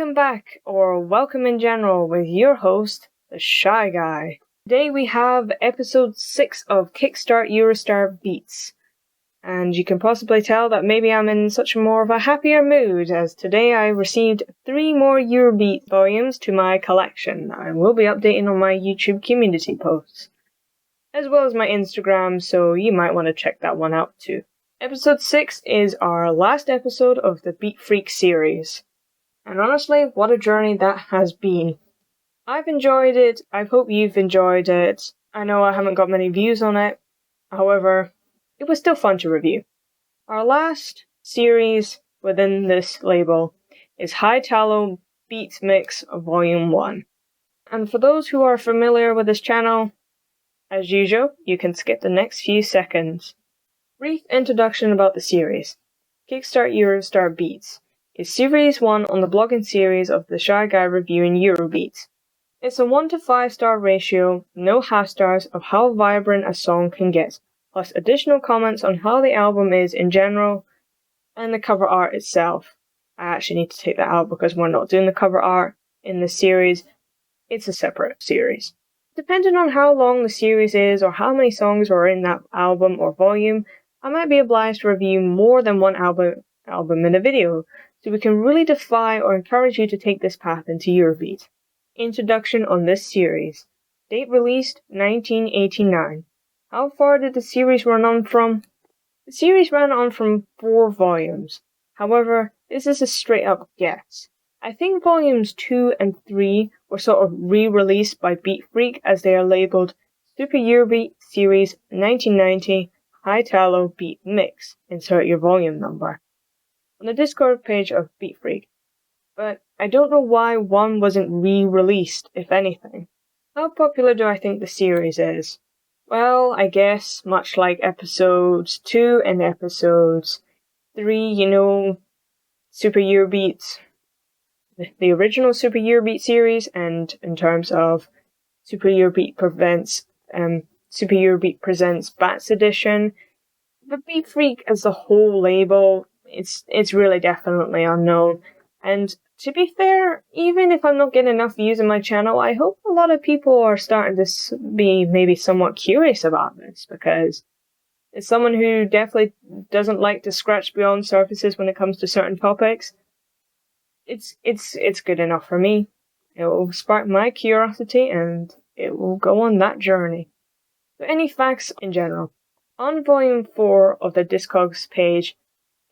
Welcome back, or welcome in general, with your host, the Shy Guy. Today we have episode 6 of KickStart EuroStar Beats. And you can possibly tell that maybe I'm in such more of a happier mood, as today I received 3 more Eurobeat volumes to my collection. I will be updating on my YouTube community posts, as well as my Instagram, so you might want to check that one out too. Episode 6 is our last episode of the Beat Freak series. And honestly, what a journey that has been. I've enjoyed it, I hope you've enjoyed it. I know I haven't got many views on it, however, it was still fun to review. Our last series within this label is Hitalo Beat Mix Volume 1. And for those who are familiar with this channel, as usual, you can skip the next few seconds. Brief introduction about the series. KickStart EuroStar Beats is Series 1 on the blogging series of the Shy Guy reviewing Eurobeat. It's a 1 to 5 star ratio, no half stars of how vibrant a song can get, plus additional comments on how the album is in general, and the cover art itself. I actually need to take that out because we're not doing the cover art in this series. It's a separate series. Depending on how long the series is or how many songs are in that album or volume, I might be obliged to review more than one album in a video, so we can really defy or encourage you to take this path into Eurobeat. Introduction on this series. Date released 1989. How far did the series run on from? The series ran on from 4 volumes. However, this is a straight up guess. I think volumes 2 and 3 were sort of re-released by Beat Freak as they are labeled Super Eurobeat Series 1990 Hitalo Beat Mix. Insert your volume number on the Discord page of Beat Freak, but I don't know why one wasn't re-released, if anything. How popular do I think the series is? Well, I guess much like episodes 2 and episodes 3, Super Eurobeat, the original Super Eurobeat series, and in terms of Super Eurobeat Presents Bats Edition, but Beat Freak as a whole label, it's really definitely unknown. And to be fair, even if I'm not getting enough views on my channel, I hope a lot of people are starting to be maybe somewhat curious about this, because as someone who definitely doesn't like to scratch beyond surfaces when it comes to certain topics, it's good enough for me. It will spark my curiosity and it will go on that journey. So any facts in general. On volume 4 of the Discogs page,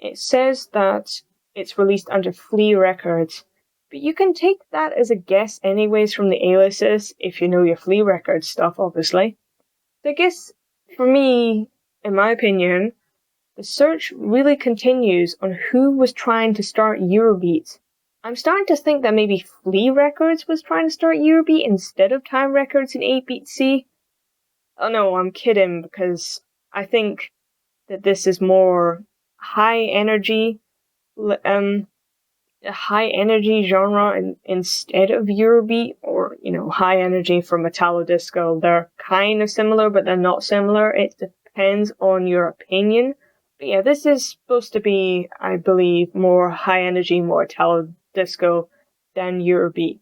it says that it's released under Flea Records, but you can take that as a guess anyways from the aliases, if you know your Flea Records stuff, obviously. So I guess, for me, in my opinion, the search really continues on who was trying to start Eurobeat. I'm starting to think that maybe Flea Records was trying to start Eurobeat instead of Time Records and 8BeatC. Oh no, I'm kidding, because I think that this is more high energy genre instead of Eurobeat, or high energy from Italo disco. They're kind of similar, but they're not similar. It depends on your opinion. But yeah, this is supposed to be, I believe, more high energy, more Italo disco than Eurobeat.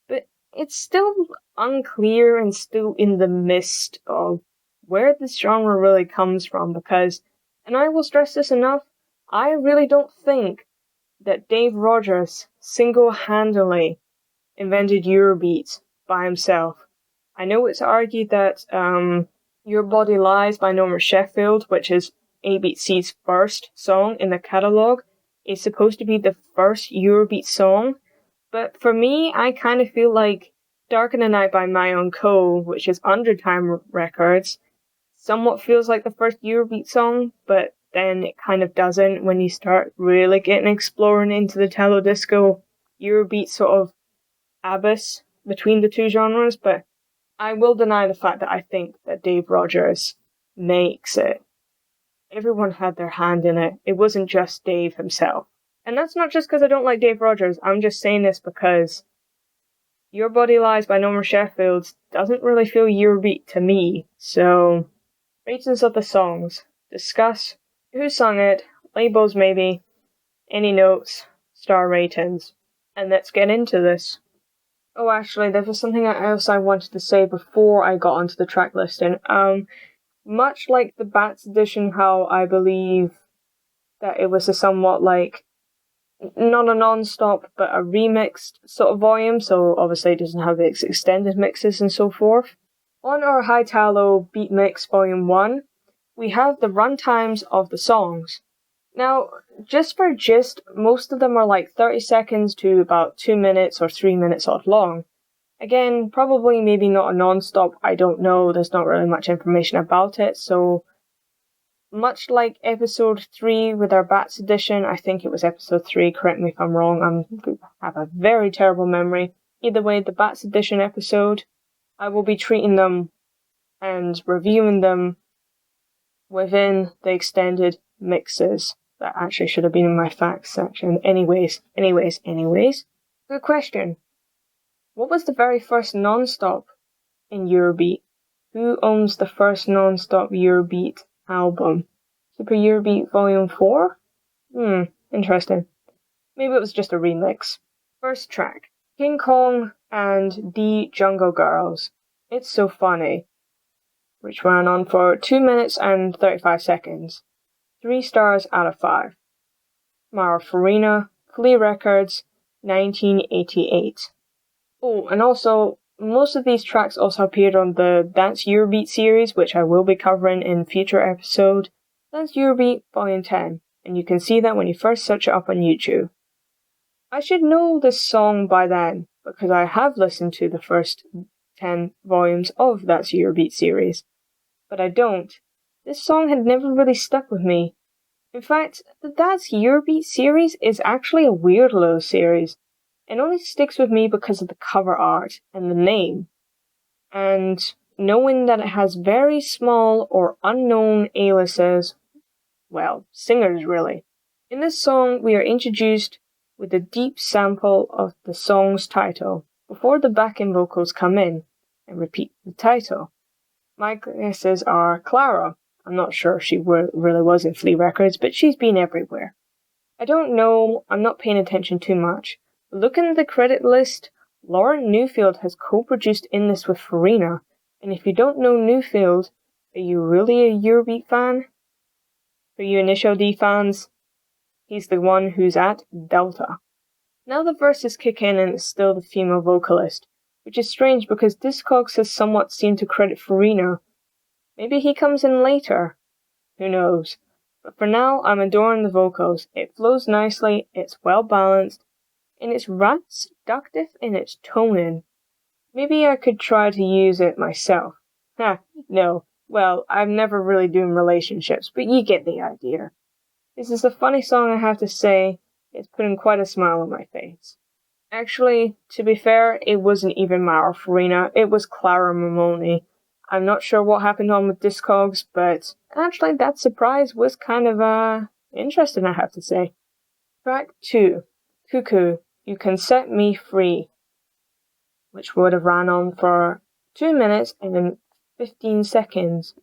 But it's still unclear and still in the mist of where this genre really comes from, because, and I will stress this enough, I really don't think that Dave Rogers single-handedly invented Eurobeat by himself. I know it's argued that Your Body Lies by Norman Sheffield, which is 8BeatC's first song in the catalogue, is supposed to be the first Eurobeat song, but for me, I kind of feel like Darker the Night by My Own Co., which is under Time Records, somewhat feels like the first Eurobeat song, but then it kind of doesn't when you start really exploring into the Italo disco Eurobeat sort of abyss between the two genres. But I will deny the fact that I think that Dave Rogers makes it. Everyone had their hand in it. It wasn't just Dave himself. And that's not just because I don't like Dave Rogers. I'm just saying this because Your Body Lies by Norman Sheffield doesn't really feel Eurobeat to me. So, ratings of the songs. Discuss who sung it, labels maybe, any notes, star ratings. and let's get into this. Oh, actually, there was something else I wanted to say before I got onto the track listing. Much like the Bats edition, how I believe that it was a somewhat like, not a non-stop, but a remixed sort of volume, so obviously it doesn't have its extended mixes and so forth. On our Hitalo Beat Mix Volume 1, we have the runtimes of the songs. Now, just for gist, most of them are like 30 seconds to about 2 minutes or 3 minutes odd long. Again, probably maybe not a non-stop, I don't know, there's not really much information about it, so much like episode 3 with our Bats edition, I think it was episode 3, correct me if I'm wrong, I have a very terrible memory. Either way, the Bats edition episode, I will be treating them and reviewing them within the extended mixes. That actually should have been in my facts section. Anyways. Good question. What was the very first non-stop in Eurobeat? Who owns the first non-stop Eurobeat album? Super Eurobeat Volume 4? Interesting. Maybe it was just a remix. First track. King Kong and the Jungle Girls. It's So Funny, which ran on for 2 minutes and 35 seconds. 3 stars out of 5. Mara Farina, Flea Records, 1988. Oh, and also, most of these tracks also appeared on the Dance Eurobeat series, which I will be covering in future episode. Dance Eurobeat Volume 10, and you can see that when you first search it up on YouTube. I should know this song by then, because I have listened to the first 10 volumes of Dance Eurobeat series. But I don't. This song had never really stuck with me. In fact, the Dance Eurobeat series is actually a weird little series. It only sticks with me because of the cover art and the name. And knowing that it has very small or unknown aliases, well, singers really. In this song, we are introduced with a deep sample of the song's title before the backing vocals come in and repeat the title. My guesses are Clara. I'm not sure if she really was in Flea Records, but she's been everywhere. I don't know, I'm not paying attention too much. But looking at the credit list, Lauren Newfield has co-produced in this with Farina, and if you don't know Newfield, are you really a Eurobeat fan? For you Initial D fans, he's the one who's at Delta. Now the verses kick in and it's still the female vocalist, which is strange because Discogs has somewhat seemed to credit Farina. Maybe he comes in later. Who knows? But for now, I'm adoring the vocals. It flows nicely, it's well balanced, and it's rather seductive in its toning. Maybe I could try to use it myself. No. Well, I'm never really doing relationships, but you get the idea. This is a funny song, I have to say. It's putting quite a smile on my face. Actually, to be fair, it wasn't even Mara Farina, it was Clara Mamoni. I'm not sure what happened on with Discogs, but actually that surprise was kind of, interesting, I have to say. Track 2, Cuckoo, You Can Set Me Free, which would have ran on for 2 minutes and 15 seconds.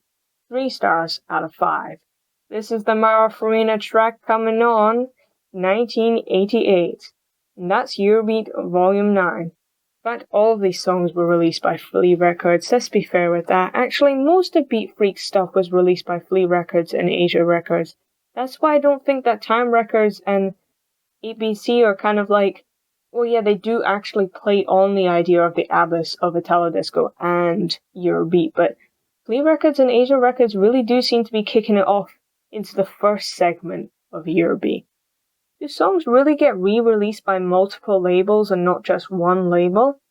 3 stars out of 5. This is the Mara Farina track coming on 1988, and that's Eurobeat Volume 9. In fact, all of these songs were released by Flea Records, let's be fair with that. Actually, most of Beat Freak's stuff was released by Flea Records and Asia Records. That's why I don't think that Time Records and ABC are kind of like, well yeah, they do actually play on the idea of the abyss of Italo Disco and Eurobeat, but Flea Records and Asia Records really do seem to be kicking it off into the first segment of Eurobeat. Do songs really get re-released by multiple labels and not just one label?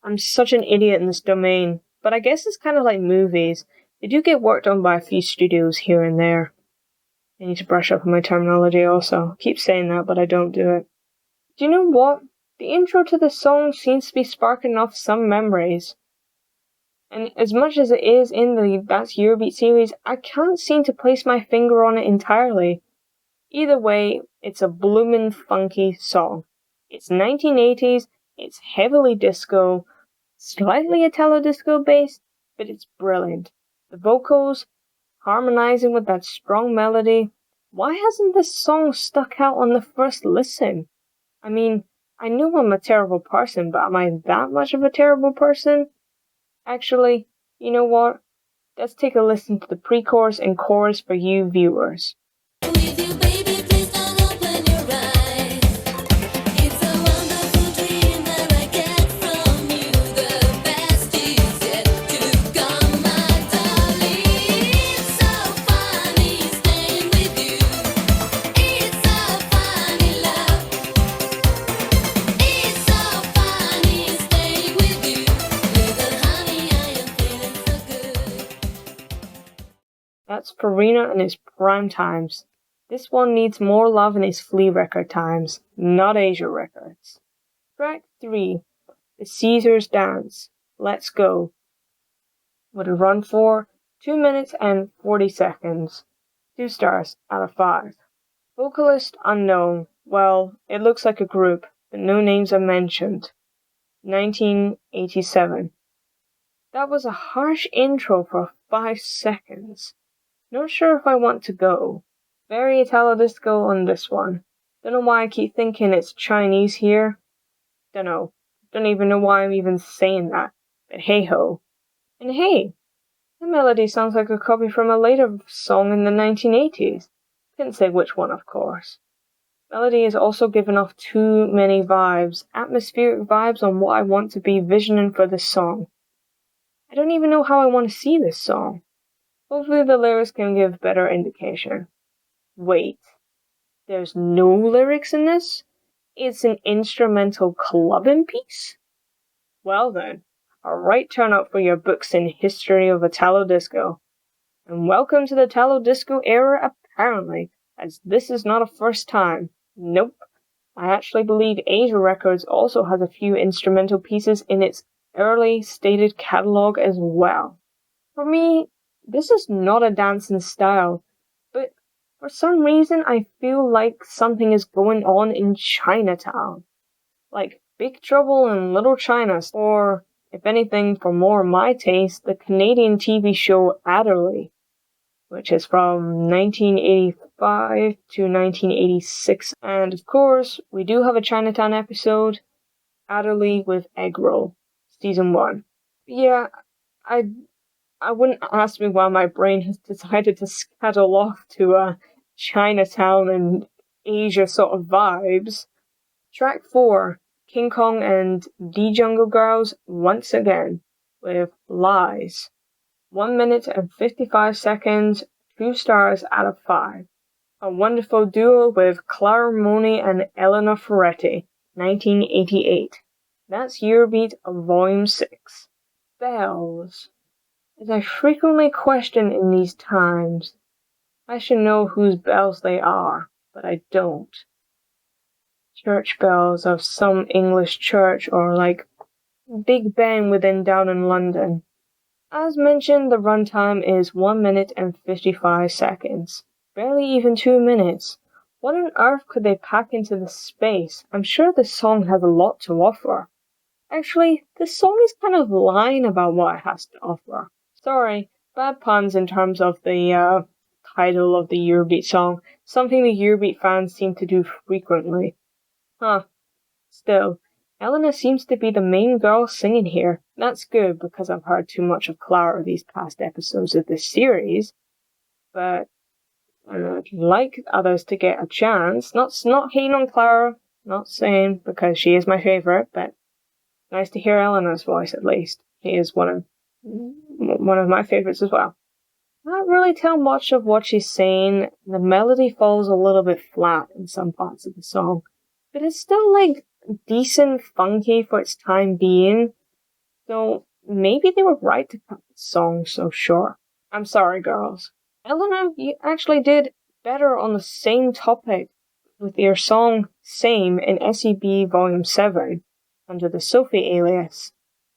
I'm such an idiot in this domain, but I guess it's kind of like movies. They do get worked on by a few studios here and there. I need to brush up on my terminology also. I keep saying that, but I don't do it. Do you know what? The intro to the song seems to be sparking off some memories. And as much as it is in the That's Eurobeat series, I can't seem to place my finger on it entirely. Either way, it's a bloomin' funky song. It's 1980s, it's heavily disco, slightly Italo disco based, but it's brilliant. The vocals, harmonizing with that strong melody. Why hasn't this song stuck out on the first listen? I mean, I know I'm a terrible person, but am I that much of a terrible person? Actually, you know what? Let's take a listen to the pre-chorus and chorus for you viewers. That's Farina in his prime times. This one needs more love in his Flea record times, not Asia records. Track 3, The Caesar's Dance, Let's Go. With a run for 2 minutes and 40 seconds. 2 stars out of 5. Vocalist unknown. Well, it looks like a group, but no names are mentioned. 1987. That was a harsh intro for 5 seconds. Not sure if I want to go. Very Italo disco on this one. Don't know why I keep thinking it's Chinese here. Don't even know why I'm even saying that. But hey ho. And hey, the melody sounds like a copy from a later song in the 1980s. Couldn't say which one, of course. Melody is also giving off too many vibes, atmospheric vibes on what I want to be visioning for this song. I don't even know how I want to see this song. Hopefully the lyrics can give better indication. Wait, there's no lyrics in this? It's an instrumental clubbing piece? Well then, a right turn up for your books in history of Italo disco. And welcome to the Italo disco era apparently, as this is not a first time. Nope. I actually believe Asia Records also has a few instrumental pieces in its early stated catalogue as well. For me, this is not a dancing style, but for some reason I feel like something is going on in Chinatown. Like Big Trouble in Little China, or, if anything, for more my taste, the Canadian TV show Adderley, which is from 1985 to 1986. And of course, we do have a Chinatown episode, Adderley with Egg Roll, Season 1. Yeah, I wouldn't ask me why my brain has decided to scuttle off to Chinatown and Asia sort of vibes. Track 4, King Kong and D Jungle Girls once again with Lies. 1 minute and 55 seconds, 2 stars out of 5. A wonderful duo with Clara Mooney and Eleanor Ferretti, 1988. That's Eurobeat Volume 6. Bells. As I frequently question in these times, I should know whose bells they are, but I don't. Church bells of some English church or like Big Ben within down in London. As mentioned, the runtime is 1 minute and 55 seconds. Barely even 2 minutes. What on earth could they pack into this space? I'm sure this song has a lot to offer. Actually, this song is kind of lying about what it has to offer. Sorry, bad puns in terms of the title of the Eurobeat song, something the Eurobeat fans seem to do frequently. Still, Eleanor seems to be the main girl singing here. That's good because I've heard too much of Clara these past episodes of this series, but I'd like others to get a chance. Not hating on Clara, not saying because she is my favourite, but nice to hear Eleanor's voice at least. She is one of my favourites as well. Can't really tell much of what she's saying. The melody falls a little bit flat in some parts of the song, but it's still like decent funky for its time being. So maybe they were right to cut the song so short. I'm sorry, girls. Eleanor, you actually did better on the same topic with your song Same in SEB Volume 7 under the Sophie alias.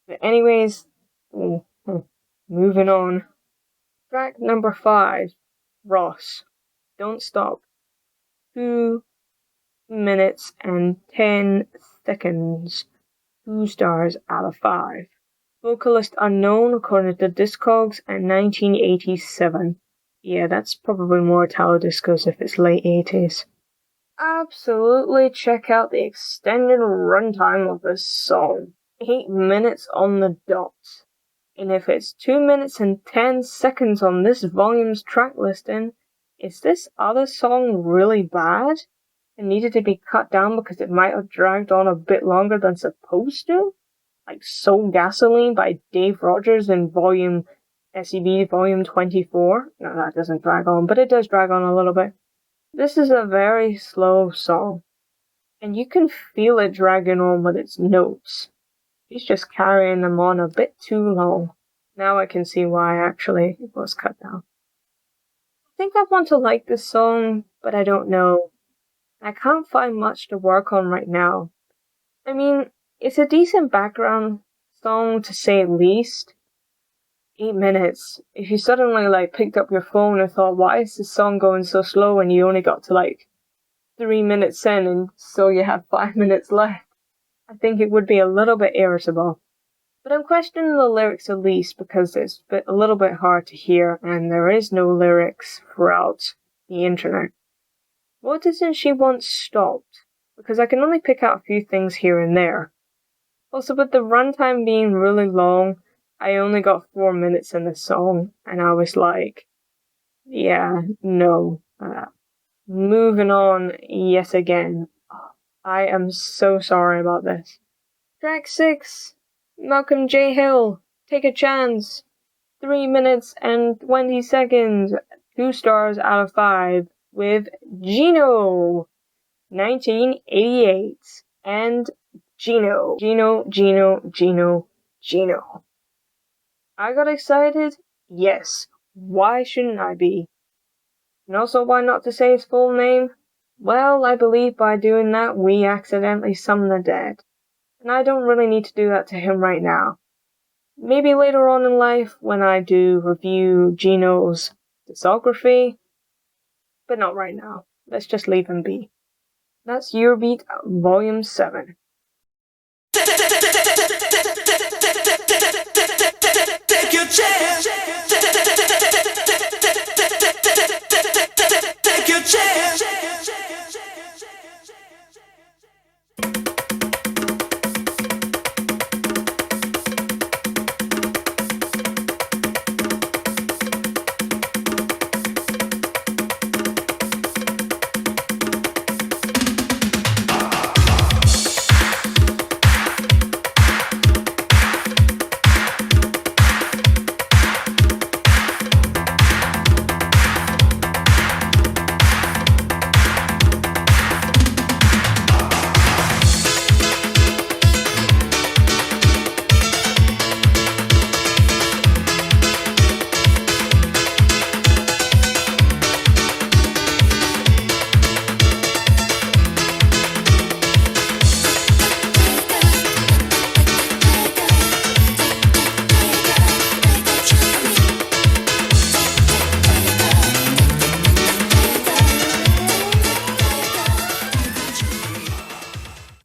But anyways, moving on. Track number 5, Ross, Don't Stop. 2 minutes and 10 seconds. 2 stars out of 5. Vocalist unknown according to Discogs and 1987. Yeah, that's probably more Italo discos if it's late 80s. Absolutely check out the extended runtime of this song. 8 minutes on the dot. And if it's 2 minutes and 10 seconds on this volume's track listing, is this other song really bad? It needed to be cut down because it might have dragged on a bit longer than supposed to? Like Soul Gasoline by Dave Rogers in volume SEB volume 24. No, that doesn't drag on, but it does drag on a little bit. This is a very slow song, and you can feel it dragging on with its notes. He's just carrying them on a bit too long. Now I can see why actually it was cut down. I think I want to like this song, but I don't know. I can't find much to work on right now. I mean, it's a decent background song to say least. 8 minutes. If you suddenly picked up your phone and thought, why is this song going so slow, and you only got to 3 minutes in and so you have 5 minutes left, I think it would be a little bit irritable. But I'm questioning the lyrics at least because it's a little bit hard to hear and there is no lyrics throughout the internet. What doesn't she want stopped? Because I can only pick out a few things here and there. Also, with the runtime being really long, I only got 4 minutes in the song, and I was like, yeah, no. Moving on, yes again. I am so sorry about this. Track 6, Malcolm J. Hill, Take a Chance. 3 minutes and 20 seconds, 2 stars out of 5, with Gino, 1988, and Gino. I got excited? Yes. Why shouldn't I be? And also, why not to say his full name? Well, I believe by doing that, we accidentally summon the dead. And I don't really need to do that to him right now. Maybe later on in life, when I do review Gino's discography, but not right now. Let's just leave him be. That's Eurobeat Volume 7. Take your chance. Take your chance.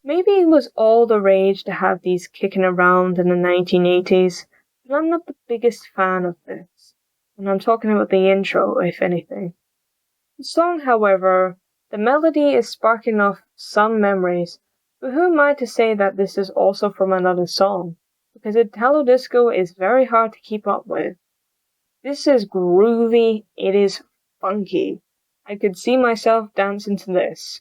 Maybe it was all the rage to have these kicking around in the 1980s, but I'm not the biggest fan of this. And I'm talking about the intro, if anything. The song, however, the melody is sparking off some memories, but who am I to say that this is also from another song? Because Italo disco is very hard to keep up with. This is groovy, it is funky. I could see myself dancing to this.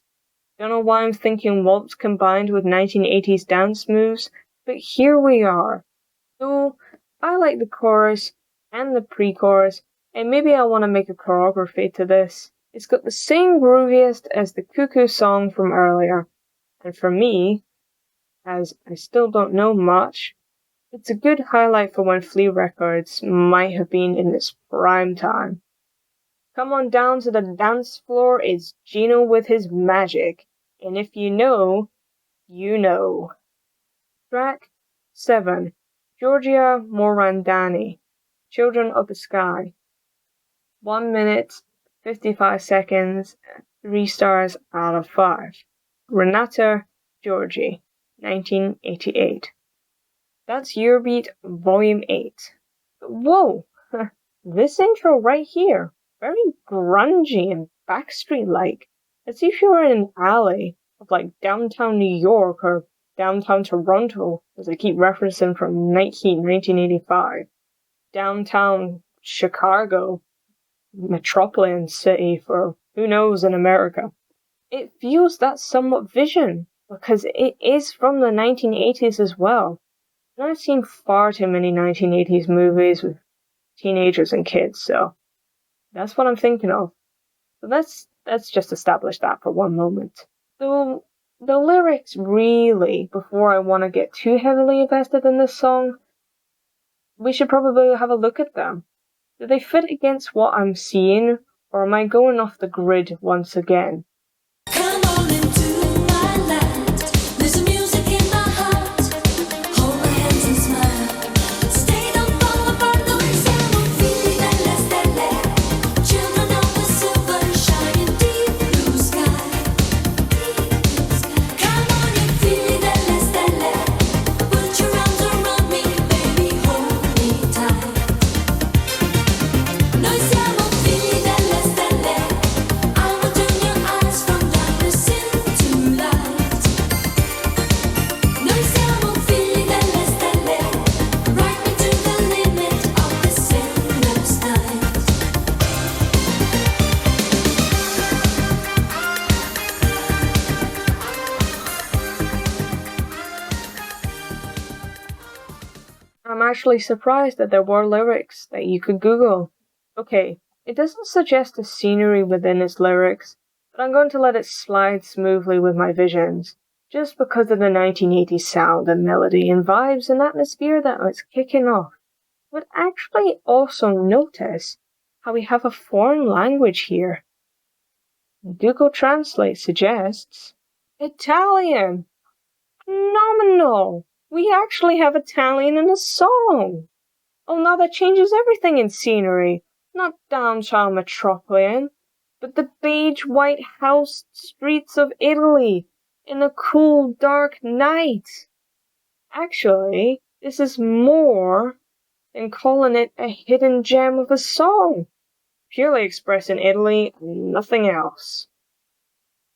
Don't know why I'm thinking waltz combined with 1980s dance moves, but here we are. So, I like the chorus and the pre-chorus, and maybe I want to make a choreography to this. It's got the same grooviest as the Cuckoo song from earlier, and for me, as I still don't know much, it's a good highlight for when Flea Records might have been in its prime time. Come on down to the dance floor, it's Gino with his magic. And if you know, you know. Track 7. Giorgia Morandini, Children of the Sky. 1 minute, 55 seconds, 3 stars out of 5. Renata Giorgi, 1988. That's Eurobeat Volume 8. Whoa! This intro right here. Very grungy and Backstreet-like. It's if you're in an alley of like downtown New York or downtown Toronto, as I keep referencing from 1985, downtown Chicago, metropolitan city for who knows in America. It feels that somewhat vision because it is from the 1980s as well. And I've seen far too many 1980s movies with teenagers and kids, so that's what I'm thinking of. So let's just establish that for one moment. So the lyrics really, before I want to get too heavily invested in this song, we should probably have a look at them. Do they fit against what I'm seeing, or am I going off the grid once again? Come on into my light. There's music in my heart. Hold my hands and smile. Stay, don't fall apart. No siamo figli delle stelle. Children of the silver shining deep blue sky. Come on, you figli delle stelle. Put your arms around me, baby, hold me tight. Noi siamo figli delle stelle. I will turn your eyes from darkness into light. Noi siamo figli delle stelle. Ride me to the limit of this endless night. I'm actually surprised that there were lyrics that you could Google. Okay, it doesn't suggest the scenery within its lyrics, but I'm going to let it slide smoothly with my visions, just because of the 1980s sound and melody and vibes and atmosphere that it's kicking off. But actually also notice how we have a foreign language here. Google Translate suggests Italian. Phenomenal! We actually have Italian in a song! Oh, now that changes everything in scenery. Not downtown metropolitan, but the beige white house streets of Italy in a cool dark night. Actually, this is more than calling it a hidden gem of a song. Purely expressing Italy and nothing else.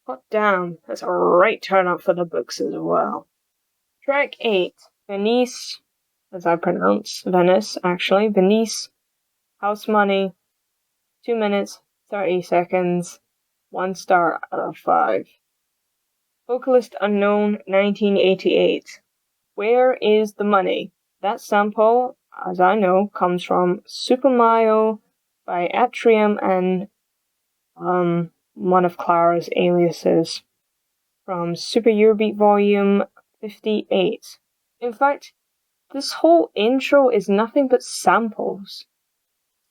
Hot damn, that's a right turn up for the books as well. Track 8, Venice, as I pronounce Venice, actually, Venice, House Money, 2 minutes, 30 seconds, 1 star out of 5. Vocalist unknown, 1988. Where is the money? That sample, as I know, comes from Super Mario by Atrium and one of Clara's aliases from Super Eurobeat Volume 58. In fact, this whole intro is nothing but samples.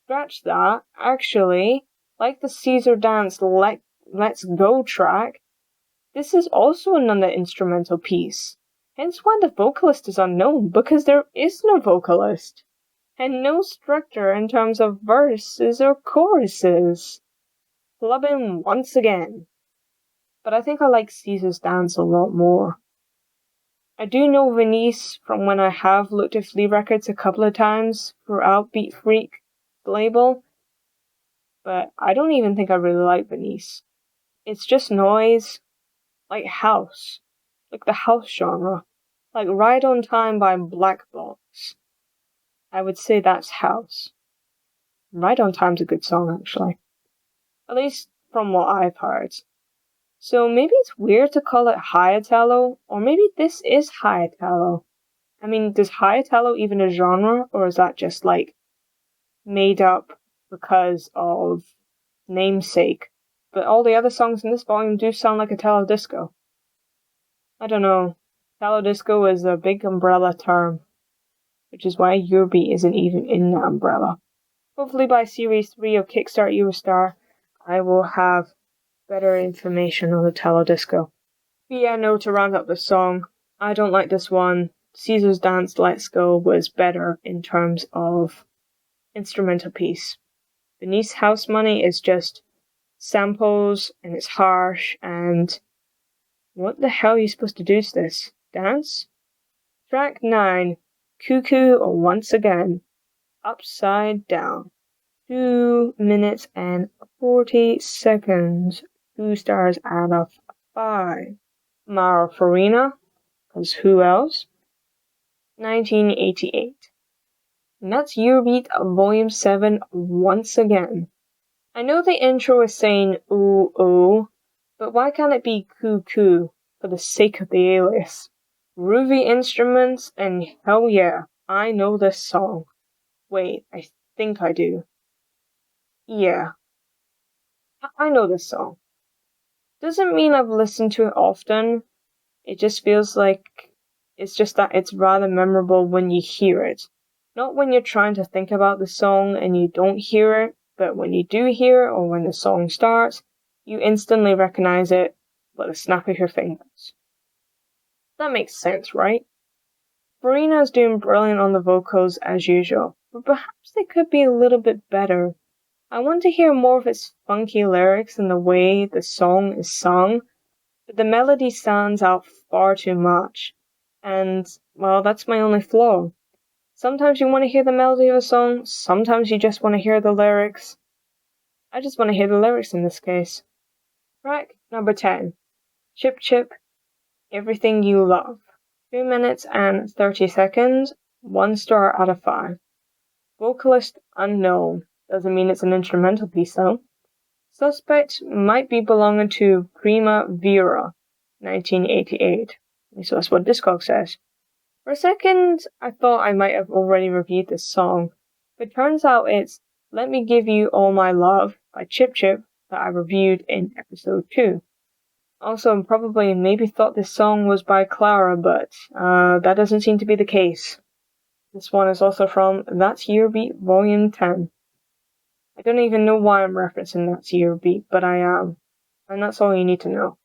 Scratch that, actually, like the Caesar Dance Let's Go track, this is also another instrumental piece. Hence why the vocalist is unknown, because there is no vocalist, and no structure in terms of verses or choruses. Clubbing once again. But I think I like Caesar's Dance a lot more. I do know Venice from when I have looked at Flea Records a couple of times throughout Beat Freak label, but I don't even think I really like Venice. It's just noise, like house, like the house genre, like Ride on Time by Black Box. I would say that's house. Ride on Time's a good song, actually. At least from what I've heard. So maybe it's weird to call it High Italo, or maybe this is High Italo. I mean, does High Italo even a genre, or is that just like made up because of namesake? But all the other songs in this volume do sound like Italo disco. I don't know. Italo disco is a big umbrella term, which is why Eurobeat isn't even in the umbrella. Hopefully by Series 3 of KickStart EuroStar, I will have better information on Italo disco. But yeah, no, to round up the song, I don't like this one. Caesar's Dance Let's Go was better in terms of instrumental piece. Venice House Money is just samples, and it's harsh, and what the hell are you supposed to do to this? Dance? Track 9, Cuckoo Once Again, Upside Down. 2 minutes and 40 seconds. 2 stars out of 5. Mara Farina, because who else? 1988. And that's Eurobeat Volume 7 once again. I know the intro is saying ooh ooh, but why can't it be coo coo for the sake of the alias? Groovy instruments and hell yeah, I know this song. Wait, I think I do. Yeah, I know this song. Doesn't mean I've listened to it often, it just feels like it's just that it's rather memorable when you hear it. Not when you're trying to think about the song and you don't hear it, but when you do hear it or when the song starts, you instantly recognize it with a snap of your fingers. That makes sense, right? Farina's doing brilliant on the vocals as usual, but perhaps they could be a little bit better. I want to hear more of its funky lyrics and the way the song is sung, but the melody stands out far too much. And, well, that's my only flaw. Sometimes you want to hear the melody of a song, sometimes you just want to hear the lyrics. I just want to hear the lyrics in this case. Track number 10. Chip Chip, Everything You Love. 2 minutes and 30 seconds, 1 star out of 5. Vocalist unknown. Doesn't mean it's an instrumental piece though. Suspect might be belonging to Prima Vera, 1988. At least that's what Discog says. For a second, I thought I might have already reviewed this song, but turns out it's Let Me Give You All My Love by Chip Chip that I reviewed in episode 2. Also, probably maybe thought this song was by Clara, but that doesn't seem to be the case. This one is also from That's Eurobeat Volume 10. I don't even know why I'm referencing That's Eurobeat, but I am. And that's all you need to know.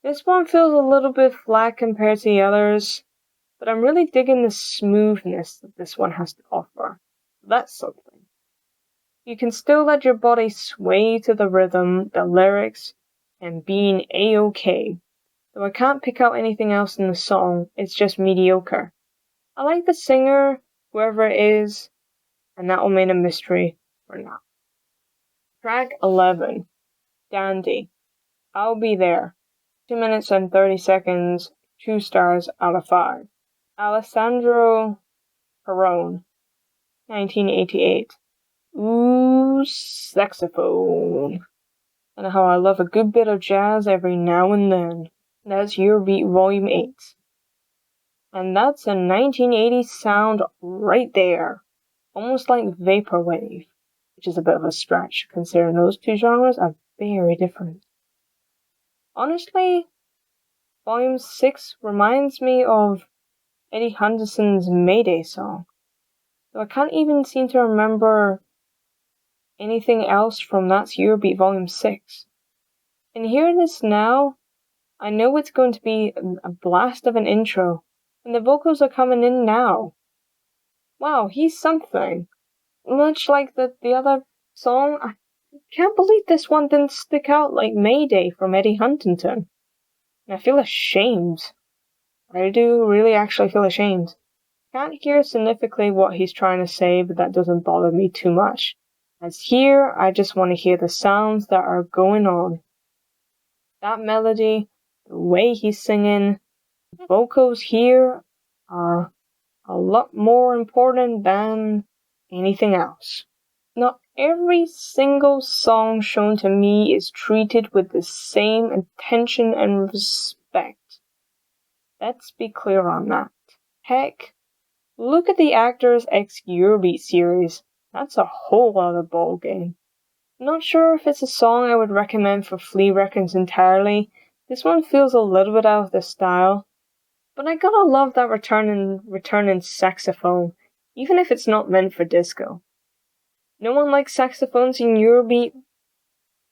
This one feels a little bit flat compared to the others, but I'm really digging the smoothness that this one has to offer. That's something. You can still let your body sway to the rhythm, the lyrics, and being a-okay. Though I can't pick out anything else in the song, it's just mediocre. I like the singer, whoever it is, and that will remain a mystery for now. Track 11. Dandy. I'll Be There. 2 minutes and 30 seconds, 2 stars out of 5. Alessandro Perone, 1988. Ooh, saxophone. And how I love a good bit of jazz every now and then. That's Eurobeat Volume 8. And that's a 1980s sound right there. Almost like vaporwave, which is a bit of a stretch considering those two genres are very different. Honestly, Volume 6 reminds me of Eddie Henderson's Mayday song, though I can't even seem to remember anything else from That's Eurobeat Volume 6. And hearing this now, I know it's going to be a blast of an intro, and the vocals are coming in now. Wow, he's something. Much like the other song, I can't believe this one didn't stick out like Mayday from Eddie Huntington. And I feel ashamed. I do really actually feel ashamed. Can't hear significantly what he's trying to say, but that doesn't bother me too much. As here, I just want to hear the sounds that are going on. That melody, the way he's singing, the vocals here are a lot more important than anything else. Not every single song shown to me is treated with the same attention and respect. Let's be clear on that. Heck, look at the Actors X Eurobeat series. That's a whole other ballgame. Not sure if it's a song I would recommend for Flea Records entirely. This one feels a little bit out of the style. But I gotta love that returning saxophone, even if it's not meant for disco. No one likes saxophones in Eurobeat,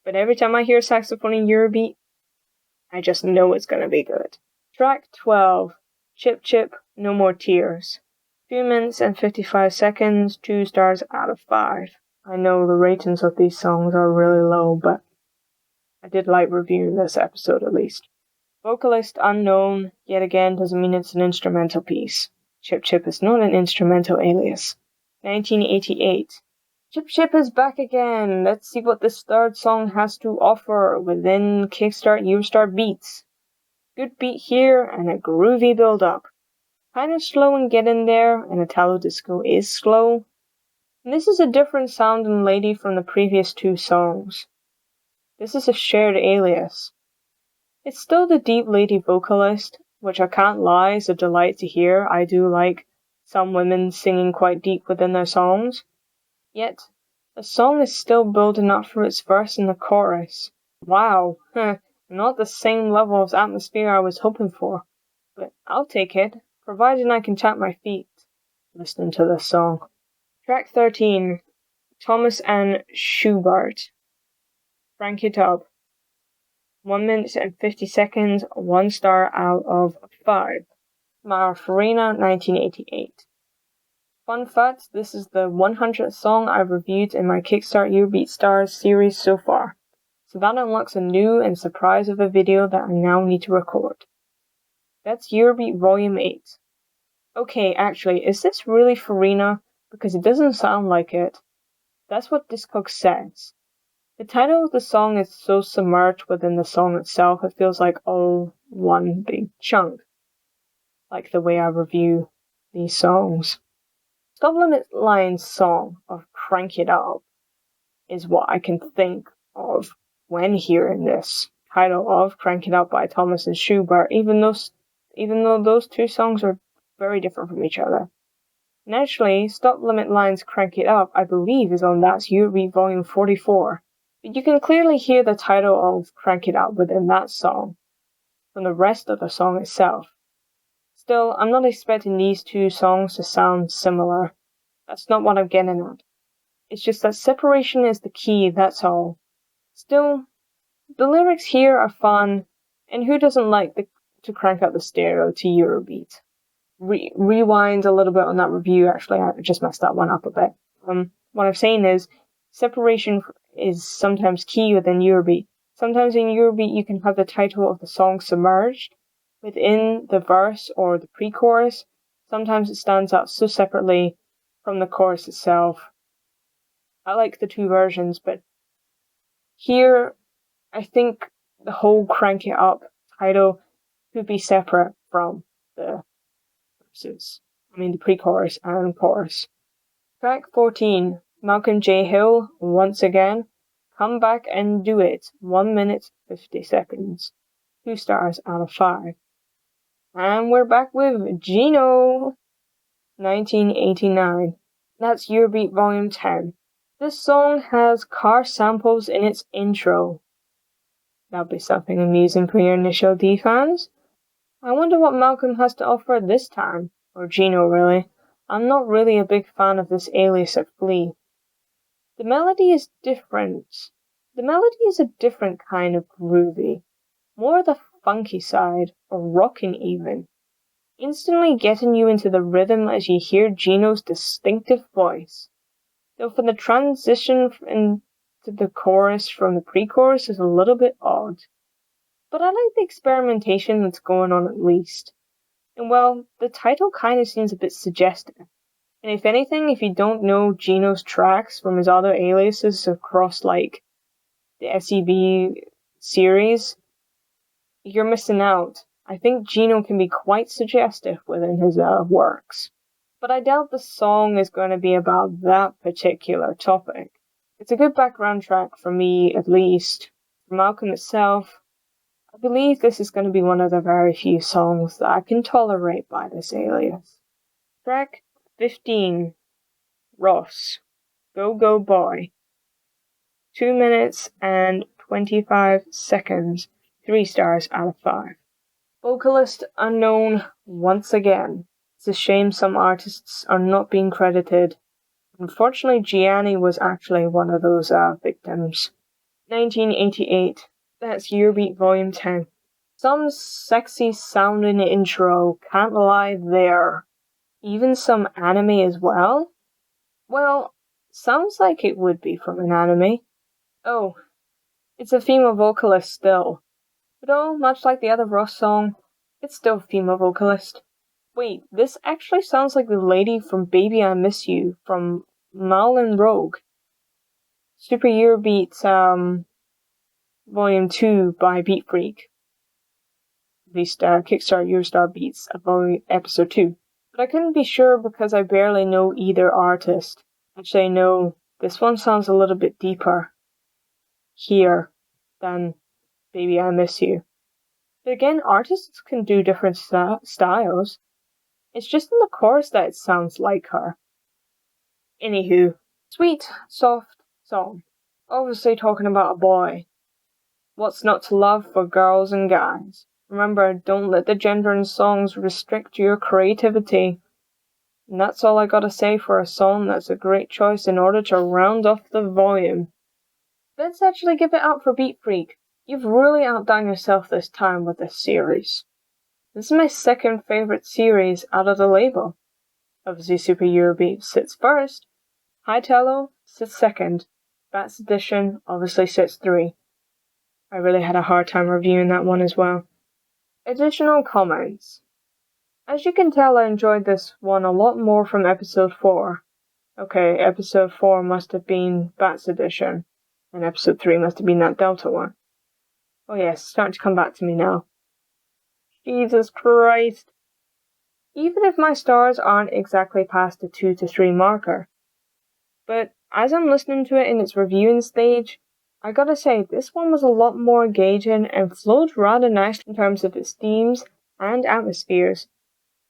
but every time I hear saxophone in Eurobeat, I just know it's gonna be good. Track 12. Chip Chip, No More Tears. 2 minutes and 55 seconds, 2 stars out of 5. I know the ratings of these songs are really low, but I did like reviewing this episode at least. Vocalist unknown, yet again doesn't mean it's an instrumental piece. Chip Chip is not an instrumental alias. 1988. Chip Chip is back again. Let's see what this third song has to offer within KickStart EuroStar Beats. Good beat here and a groovy build-up. Kinda slow in getting there, and Italo Disco is slow. And this is a different sounding lady from the previous two songs. This is a shared alias. It's still the deep lady vocalist, which I can't lie is a delight to hear. I do like some women singing quite deep within their songs. Yet, the song is still building up for its verse and the chorus. Wow, not the same level of atmosphere I was hoping for. But I'll take it, provided I can tap my feet listening to this song. Track 13, Thomas and Schubert. Crank it up. 1 minute and 50 seconds, 1 star out of 5. Mara Farina, 1988. Fun fact, this is the 100th song I've reviewed in my KickStart EuroStar series so far. So that unlocks a new and surprise of a video that I now need to record. That's Eurobeat Volume 8. Okay, actually, is this really Farina? Because it doesn't sound like it. That's what Discogs says. The title of the song is so submerged within the song itself, it feels like all one big chunk. Like the way I review these songs. Stop Limit Line's song of Crank It Up is what I can think of when hearing this title of Crank It Up by Thomas and Schubert, even though those two songs are very different from each other. And actually, Stop Limit Line's Crank It Up, I believe, is on That's Eurobeat Volume 44. But you can clearly hear the title of Crank It Up within that song from the rest of the song itself. Still, I'm not expecting these two songs to sound similar. That's not what I'm getting at. It's just that separation is the key, that's all. Still, the lyrics here are fun, and who doesn't like to crank up the stereo to Eurobeat? Rewind a little bit on that review, actually, I just messed that one up a bit. What I'm saying is, separation is sometimes key within Eurobeat. Sometimes in Eurobeat you can have the title of the song submerged within the verse or the pre-chorus. Sometimes it stands out so separately from the chorus itself. I like the two versions, but here I think the whole Crank It Up title could be separate from the verses. The pre-chorus and chorus. Track 14, Malcolm J. Hill, once again, Come Back and Do It, 1 minute 50 seconds, 2 stars out of 5. And we're back with Gino, 1989. That's Eurobeat Volume 10. This song has car samples in its intro. That'll be something amusing for your initial D fans. I wonder what Malcolm has to offer this time, or Gino really. I'm not really a big fan of this alias at Flea. The melody is different. The melody is a different kind of groovy. More the funky side, or rocking even. Instantly getting you into the rhythm as you hear Gino's distinctive voice. Though for the transition into the chorus from the pre-chorus is a little bit odd. But I like the experimentation that's going on at least. And well, the title kinda seems a bit suggestive. And if anything, if you don't know Gino's tracks from his other aliases across like the SEB series, you're missing out. I think Gino can be quite suggestive within his works. But I doubt the song is going to be about that particular topic. It's a good background track for me, at least. For Malcolm itself, I believe this is going to be one of the very few songs that I can tolerate by this alias. Track 15, Ross, Go Go Boy. 2 minutes and 25 seconds, 3 stars out of 5. Vocalist unknown once again. It's a shame some artists are not being credited. Unfortunately, Gianni was actually one of those victims. 1988. That's Eurobeat Volume 10. Some sexy sounding intro, can't lie there. Even some anime as well? Well, sounds like it would be from an anime. Oh, it's a female vocalist still. But oh, much like the other Ross song, it's still a female vocalist. Wait, this actually sounds like the lady from Baby I Miss You from Mal and Rogue. Super Eurobeat Volume 2 by Beat Freak. At least KickStart EuroStar Beats, Episode 2. But I couldn't be sure because I barely know either artist. Actually, no, this one sounds a little bit deeper here than Baby I Miss You. But again, artists can do different styles. It's just in the chorus that it sounds like her. Anywho, sweet, soft song. Obviously talking about a boy. What's not to love for girls and guys? Remember, don't let the gender in songs restrict your creativity. And that's all I gotta say for a song that's a great choice in order to round off the volume. Let's actually give it up for Beat Freak. You've really outdone yourself this time with this series. This is my second favourite series out of the label. Obviously Super Eurobeat sits first, Hitalo sits second, Bats Edition obviously sits 3. I really had a hard time reviewing that one as well. Additional comments. As you can tell, I enjoyed this one a lot more from episode 4. Okay, episode 4 must have been Bats Edition, and episode 3 must have been that Delta one. Oh yes, it's starting to come back to me now. Jesus Christ. Even if my stars aren't exactly past the 2 to 3 marker. But as I'm listening to it in its reviewing stage, I gotta say, this one was a lot more engaging and flowed rather nice in terms of its themes and atmospheres.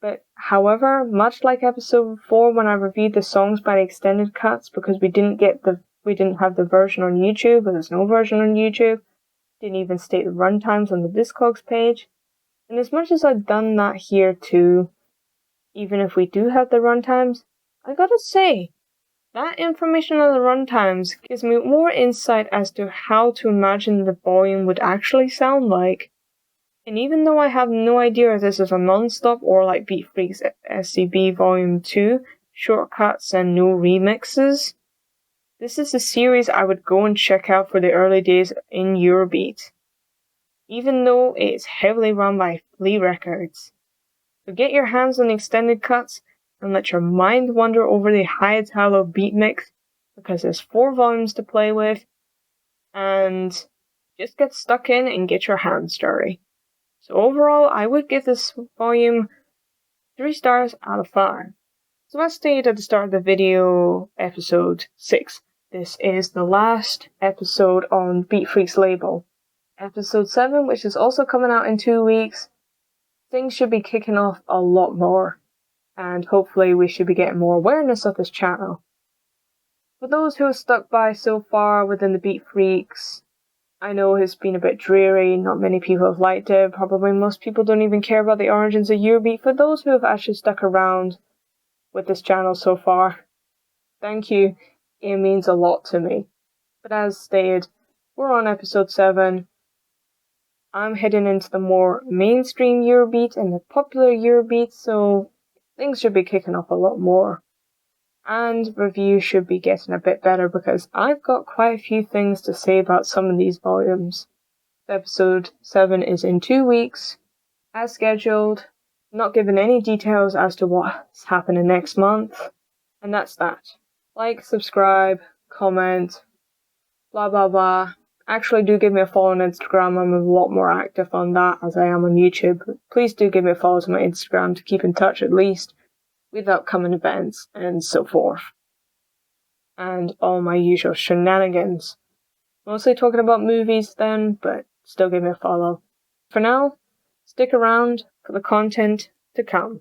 But however, much like episode 4 when I reviewed the songs by the extended cuts because we didn't have the version on YouTube, but there's no version on YouTube, didn't even state the runtimes on the Discogs page. And as much as I've done that here too, even if we do have the runtimes, I gotta say, that information on the runtimes gives me more insight as to how to imagine the volume would actually sound like. And even though I have no idea if this is a non-stop or like Beat Freak's SCB Volume 2, shortcuts and no remixes, this is a series I would go and check out for the early days in Eurobeat, even though it's heavily run by Flea Records. So get your hands on the extended cuts and let your mind wander over the Hitalo Beat mix because there's 4 volumes to play with, and just get stuck in and get your hands dirty. So overall, I would give this volume 3 stars out of 5. So as stated at the start of the video, episode 6. This is the last episode on Beat Freak's label. Episode 7, which is also coming out in 2 weeks, things should be kicking off a lot more. And hopefully we should be getting more awareness of this channel. For those who have stuck by so far within the Beat Freaks, I know it's been a bit dreary, not many people have liked it, probably most people don't even care about the origins of Eurobeat. For those who have actually stuck around with this channel so far, thank you, it means a lot to me. But as stated, we're on episode 7, I'm heading into the more mainstream Eurobeat and the popular Eurobeat, so things should be kicking off a lot more. And reviews should be getting a bit better because I've got quite a few things to say about some of these volumes. Episode 7 is in 2 weeks, as scheduled, not giving any details as to what's happening next month, and that's that. Like, subscribe, comment, blah blah blah. Actually do give me a follow on Instagram, I'm a lot more active on that as I am on YouTube. Please do give me a follow to my Instagram to keep in touch at least with upcoming events and so forth. And all my usual shenanigans. Mostly talking about movies then, but still give me a follow. For now, stick around for the content to come.